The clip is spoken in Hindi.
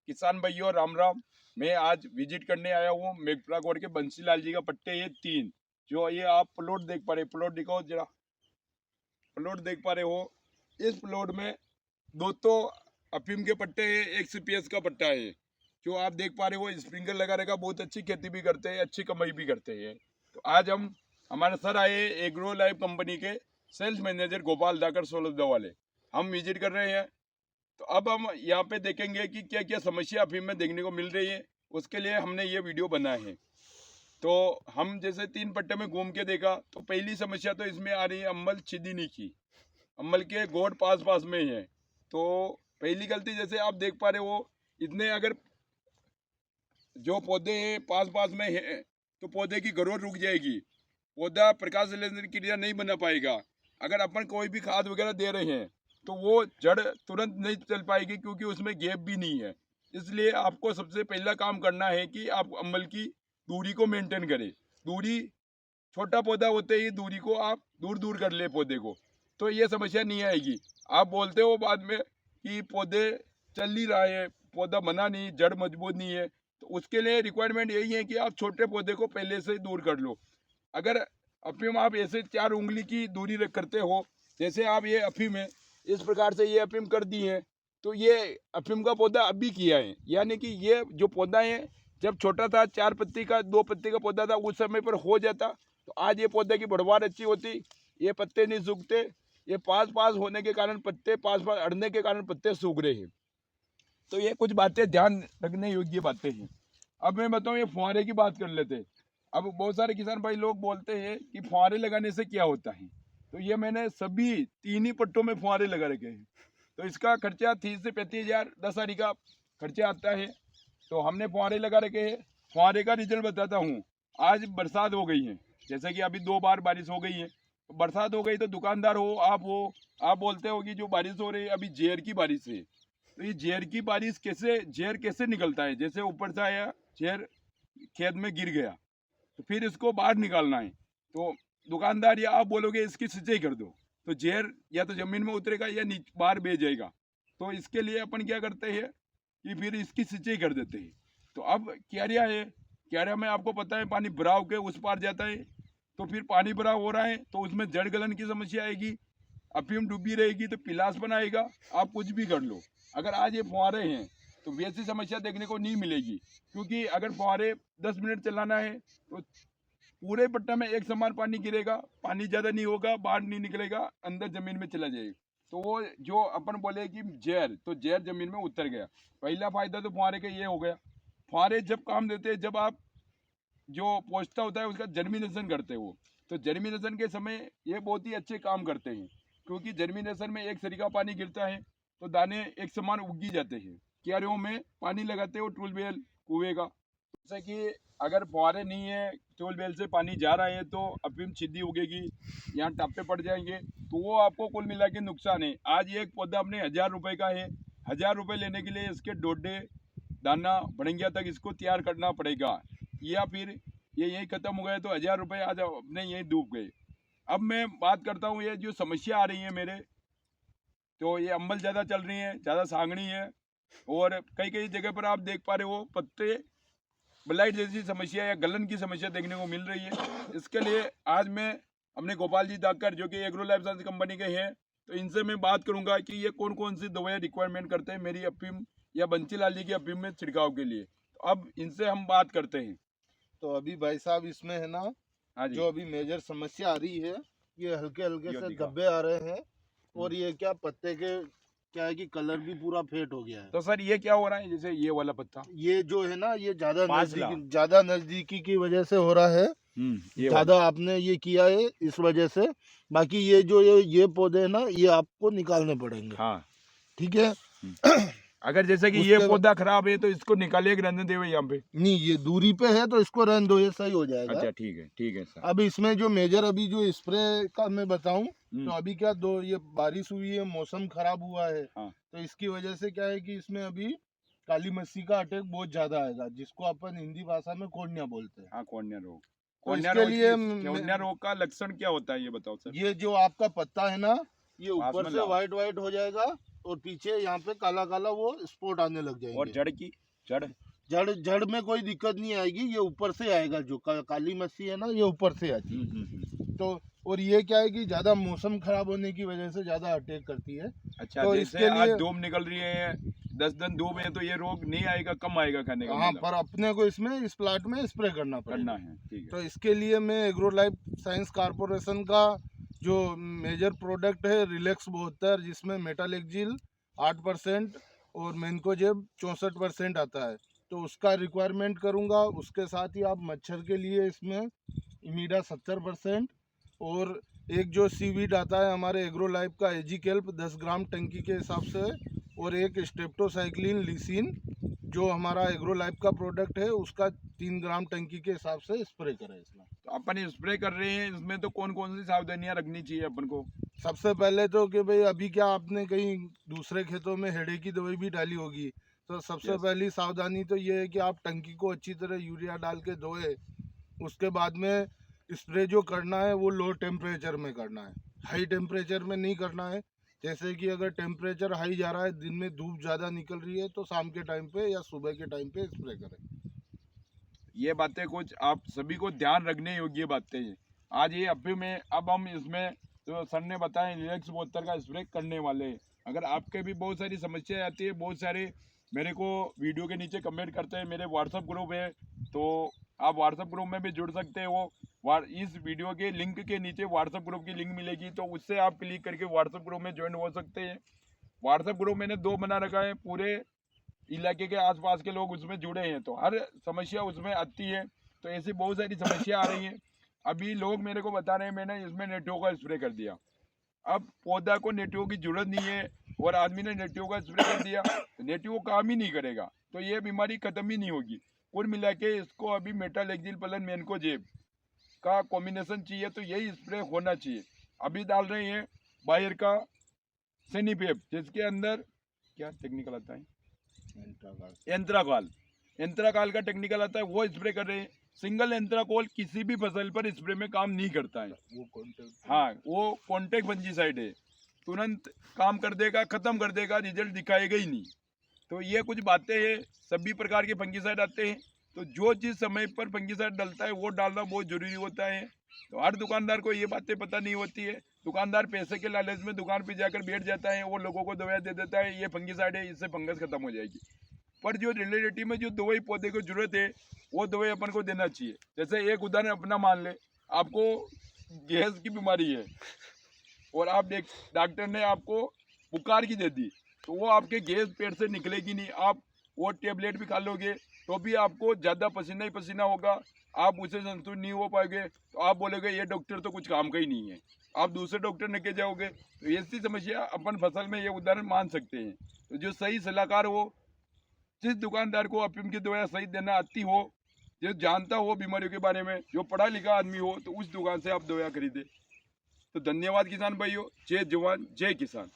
किसान भाइयों राम राम। मैं आज विजिट करने आया हूँ मेघपुरा कोट के बंसीलाल जी का पट्टे ये 3 जो ये आप प्लॉट देख पा रहे, प्लॉट दिखाओ जरा, प्लॉट देख पा रहे हो। इस प्लॉट में 2 तो अफीम के पट्टे हैं, 1 CPS का पट्टा है। जो आप देख पा रहे हो स्प्रिंकलर लगा रहेगा, बहुत अच्छी खेती भी करते हैं, अच्छी कमाई भी करते हैं। तो आज हम हमारे सर आए एग्रो लाइफ कंपनी के सेल्स मैनेजर गोपाल धाकर सोलजदा वाले, हम विजिट कर रहे हैं। तो अब हम यहाँ पे देखेंगे कि क्या क्या समस्या अफीम में देखने को मिल रही है, उसके लिए हमने ये वीडियो बनाया है। तो हम जैसे 3 पट्टे में घूम के देखा तो पहली समस्या तो इसमें आ रही है अम्बल छिदीनी की, अम्बल के गोड पास पास में ही है। तो पहली गलती जैसे आप देख पा रहे हो, इतने अगर जो पौधे हैं पास पास में है तो पौधे की ग्रोथ रुक जाएगी, पौधा प्रकाश संश्लेषण क्रिया नहीं बना पाएगा। अगर अपन कोई भी खाद वगैरह दे रहे हैं तो वो जड़ तुरंत नहीं चल पाएगी क्योंकि उसमें गैप भी नहीं है। इसलिए आपको सबसे पहला काम करना है कि आप अम्बल की दूरी को मेंटेन करें। दूरी, छोटा पौधा होते ही दूरी को आप दूर दूर कर ले पौधे को, तो ये समस्या नहीं आएगी। आप बोलते हो बाद में कि पौधे चल ही रहा है, पौधा बना नहीं, जड़ मजबूत नहीं है, तो उसके लिए रिक्वायरमेंट यही है कि आप छोटे पौधे को पहले से दूर कर लो। अगर अफीम आप ऐसे 4 उंगली की दूरी करते हो, जैसे आप ये अफीम है इस प्रकार से ये अफीम कर दी है, तो ये अफीम का पौधा अभी किया है, यानी कि ये जो पौधा है जब छोटा था 4 पत्ती का 2 पत्ती का पौधा था उस समय पर हो जाता, तो आज ये पौधे की बढ़वार अच्छी होती, ये पत्ते नहीं सूखते। ये पास पास होने के कारण पत्ते पास पास अड़ने के कारण पत्ते सूख रहे हैं। तो ये कुछ बातें ध्यान रखने योग्य बातें हैं। अब मैं बताऊँ, ये फुहारे की बात कर लेते हैं। अब बहुत सारे किसान भाई लोग बोलते हैं कि फुहारे लगाने से क्या होता है, तो ये मैंने सभी 3 ही पट्टों में फुहारे लगा रखे हैं। तो इसका खर्चा 30 से 35 हज़ार 10 सारी का खर्चा आता है। तो हमने फुहारे लगा रखे हैं। फुहारे का रिजल्ट बताता हूँ। आज बरसात हो गई है, जैसे कि अभी 2 बार बारिश हो गई है। तो बरसात हो गई तो दुकानदार हो, आप बोलते हो कि जो बारिश हो रही है अभी जेर की बारिश है। तो ये जेर की बारिश जेर कैसे निकलता है, जैसे ऊपर से आया जेर खेत में गिर गया तो फिर इसको बाहर निकालना है। तो दुकानदार या आप बोलोगे इसकी सिंचाई कर दो, तो जेर या तो जमीन में उतरेगा या बाहर बह जाएगा। तो इसके लिए अपन क्या करते हैं कि फिर इसकी सिंचाई कर देते हैं। तो अब क्यारिया है, क्यारिया में आपको पता है पानी भराव के उस पार जाता है, तो फिर पानी भराव हो रहा है तो उसमें जड़ गलन की समस्या आएगी, अफीम डूबी रहेगी तो पिलास बनाएगा। आप कुछ भी कर लो, अगर आज ये फुहारे हैं तो वैसी समस्या देखने को नहीं मिलेगी, क्योंकि अगर फुहारे 10 मिनट चलाना है तो पूरे पट्टा में एक समान पानी गिरेगा, पानी ज़्यादा नहीं होगा, बाहर नहीं निकलेगा, अंदर ज़मीन में चला जाएगा। तो वो जो अपन बोले कि जेर, तो जेर ज़मीन में उतर गया। पहला फ़ायदा तो फुहारे का ये हो गया। फुहारे जब काम देते हैं, जब आप जो पौधा होता है उसका जर्मिनेशन करते हो, तो जर्मिनेशन के समय ये बहुत ही अच्छे काम करते हैं, क्योंकि जर्मिनेशन में एक सरीका पानी गिरता है तो दाने एक समान उगी जाते हैं। क्यारियों में पानी लगाते हो ट्यूबवेल कुएं का, जैसे कि अगर फुहारे नहीं है, ट्यूबवेल से पानी जा रहा है तो अफीम छिद्दी उगेगी, यहाँ टापे पड़ जाएंगे, तो वो आपको कुल मिला के नुकसान है। आज ये एक पौधा अपने 1000 रुपये का है, 1000 रुपये लेने के लिए इसके डोडे दाना बढ़ेंगे तक इसको तैयार करना पड़ेगा, या फिर ये यही खत्म हो गए तो 1000 रुपये आज अपने यही डूब गए। अब मैं बात करता हूँ, ये जो समस्या आ रही है मेरे, तो ये अम्बल ज़्यादा चल रही है, ज़्यादा सांगनी है, और कई कई जगह पर आप देख पा रहे हो पत्ते ब्लाइट जैसी समस्या या गलन की समस्या देखने को मिल रही है। इसके लिए आज मैं अपने गोपाल जी धाकर जो कि एग्रो लाइफ साइंस कंपनी के हैं, तो इनसे मैं बात करूंगा कि ये कौन कौन सी दवाएं रिक्वायरमेंट करते हैं मेरी अफीम या बंसीलाल जी की अफीम में छिड़काव के लिए। तो अब इनसे हम बात करते हैं। तो अभी भाई साहब इसमें है ना, हाँ जी, जो अभी मेजर समस्या आ रही है, ये हल्के हल्के यो से दिखा। धब्बे आ रहे हैं, और ये क्या पत्ते के क्या है कि कलर भी पूरा फेड हो गया है। तो सर ये क्या हो रहा है, जैसे ये वाला पत्ता ये जो है ना, ये फासला। ज्यादा नजदीकी की वजह से हो रहा है, ये ज्यादा आपने ये किया है इस वजह से। बाकी ये जो ये पौधे है ना, ये आपको निकालने पड़ेंगे। हाँ ठीक है। अगर जैसे कि ये पौधा खराब है तो इसको निकालिए कि रहने देवे यहाँ पे। नहीं, ये दूरी पे है तो इसको रहने दो, ये सही हो जाएगा। अच्छा ठीक है सर। अब इसमें जो मेजर अभी जो स्प्रे का मैं बताऊं, तो अभी क्या ये बारिश हुई है, मौसम खराब हुआ है, हाँ। तो इसकी वजह से क्या है कि इसमें अभी काली मस्सी का अटैक बहुत ज्यादा आएगा, जिसको अपन हिंदी भाषा में कोर्निया बोलते हैं। हाँ, कोर्निया रोग। तो इसके लिए कोर्निया रोग का लक्षण क्या होता है ये बताओ सर। ये जो आपका पत्ता है ना, ये पास ऊपर में से लाओ। व्हाइट व्हाइट हो जाएगा, और पीछे यहाँ पे काला काला वो स्पॉट आने लग और जाएंगे। जड़ की जड़ जड़ जड़ में कोई दिक्कत नहीं आएगी, ये ऊपर से आएगा, जो काली मस्सी है ना ये ऊपर से आती है। तो और ये क्या है कि ज्यादा मौसम खराब होने की वजह से ज्यादा अटैक करती है। अच्छा, तो जैसे इसके आज लिए धूप निकल रही है, 10 दिन धूप है, तो ये रोग नहीं आएगा, कम आएगा खाने का हाँ, मतलब पर अपने को इसमें इस प्लाट में स्प्रे करना करना पड़ेगा। है, ठीक है। तो इसके लिए मैं एग्रोलाइफ साइंस कारपोरेशन का जो मेजर प्रोडक्ट है रिलैक्स 72, जिसमें मेटालेक्जिल 8% और मैनकोजेब 64% आता है, तो उसका रिक्वायरमेंट करूँगा। उसके साथ ही आप मच्छर के लिए इसमें इमीडा 70% और एक जो सीवीड आता है हमारे एग्रोलाइफ का एजीकेल्प 10 ग्राम टंकी के हिसाब से, और एक स्टेप्टोसाइक्लिन लिसिन जो हमारा एग्रोलाइफ का प्रोडक्ट है उसका 3 ग्राम टंकी के हिसाब से स्प्रे करें इसमें। तो अपन स्प्रे कर रहे हैं, इसमें तो कौन कौन सी सावधानियां रखनी चाहिए अपन को? सबसे पहले तो कि भाई अभी क्या आपने कहीं दूसरे खेतों में हेडे की दवाई भी डाली होगी, तो सबसे Yes. पहली सावधानी तो ये है कि आप टंकी को अच्छी तरह यूरिया डाल के धोए। उसके बाद में स्प्रे जो करना है वो लो टेम्परेचर में करना है, हाई टेम्परेचर में नहीं करना है। जैसे कि अगर टेम्परेचर हाई जा रहा है, दिन में धूप ज़्यादा निकल रही है, तो शाम के टाइम पे या सुबह के टाइम पे स्प्रे करें। ये बातें कुछ आप सभी को ध्यान रखने योग्य बातें हैं। आज ये अभी में अब हम इसमें जो सर ने बताया रिलैक्स 72 का स्प्रे करने वाले हैं। अगर आपके भी बहुत सारी समस्याएं आती है, बहुत सारे मेरे को वीडियो के नीचे कमेंट करते हैं। मेरे व्हाट्सअप ग्रुप है, तो आप व्हाट्सअप ग्रुप में भी जुड़ सकते हो। इस वीडियो के लिंक के नीचे व्हाट्सअप ग्रुप की लिंक मिलेगी, तो उससे आप क्लिक करके व्हाट्सअप ग्रुप में ज्वाइन हो सकते हैं। व्हाट्सएप ग्रुप मैंने 2 बना रखा है, पूरे इलाके के आसपास के लोग उसमें जुड़े हैं, तो हर समस्या उसमें आती है। तो ऐसी बहुत सारी समस्या आ रही हैं। अभी लोग मेरे को बता रहे हैं मैंने इसमें नेटियो का स्प्रे कर दिया। अब पौधा को नेटियो की जरूरत नहीं है और आदमी ने नेटियो का स्प्रे कर दिया, तो नेटियो काम ही नहीं करेगा, तो ये बीमारी खत्म ही नहीं होगी। कुल मिला के इसको अभी मेटालेक्जिल प्लस मैनकोजेब का कॉम्बिनेशन चाहिए, तो यही स्प्रे होना चाहिए। अभी डाल रहे हैं बायर का सेनीपेप, जिसके अंदर क्या टेक्निकल आता है, एंथ्राकाल का टेक्निकल आता है, वो स्प्रे कर रहे हैं। सिंगल एंथ्राकोल किसी भी फसल पर स्प्रे में काम नहीं करता है। हाँ, वो कॉन्टेक्ट फंजीसाइड है, तुरंत काम कर देगा, खत्म कर देगा, रिजल्ट दिखाएगा ही नहीं। तो ये कुछ बातें हैं। सभी प्रकार के फंजीसाइड आते हैं, तो जो जिस समय पर फंजीसाइड डलता है वो डालना बहुत जरूरी होता है। तो हर दुकानदार को ये बातें पता नहीं होती है। दुकानदार पैसे के लालच में दुकान पे जाकर बैठ जाता है, वो लोगों को दवाई दे देता है, ये फंजीसाइड है, इससे फंगस खत्म हो जाएगी। पर जो रियलिटी में जो दवाई पौधे को जरूरत है, वो दवाई अपन को देना चाहिए। जैसे एक उदाहरण अपना मान ले, आपको गैस की बीमारी है और आप डॉक्टर ने आपको बुखार की दे दी, तो वो आपके गैस पेट से निकलेगी नहीं। आप वो टेबलेट भी खा लोगे तो भी आपको ज़्यादा पसीना ही पसीना होगा, आप उसे संतुष्ट नहीं हो पाओगे, तो आप बोलोगे ये डॉक्टर तो कुछ काम का ही नहीं है, आप दूसरे डॉक्टर ने के जाओगे। तो ऐसी समस्या अपन फसल में ये उदाहरण मान सकते हैं। तो जो सही सलाहकार हो, जिस दुकानदार को अफीम की दवाइयाँ सही देना आती हो, जो जानता हो बीमारियों के बारे में, जो पढ़ा लिखा आदमी हो, तो उस दुकान से आप दवाइयाँ खरीदें। तो धन्यवाद किसान भाइयों, जय जवान जय किसान।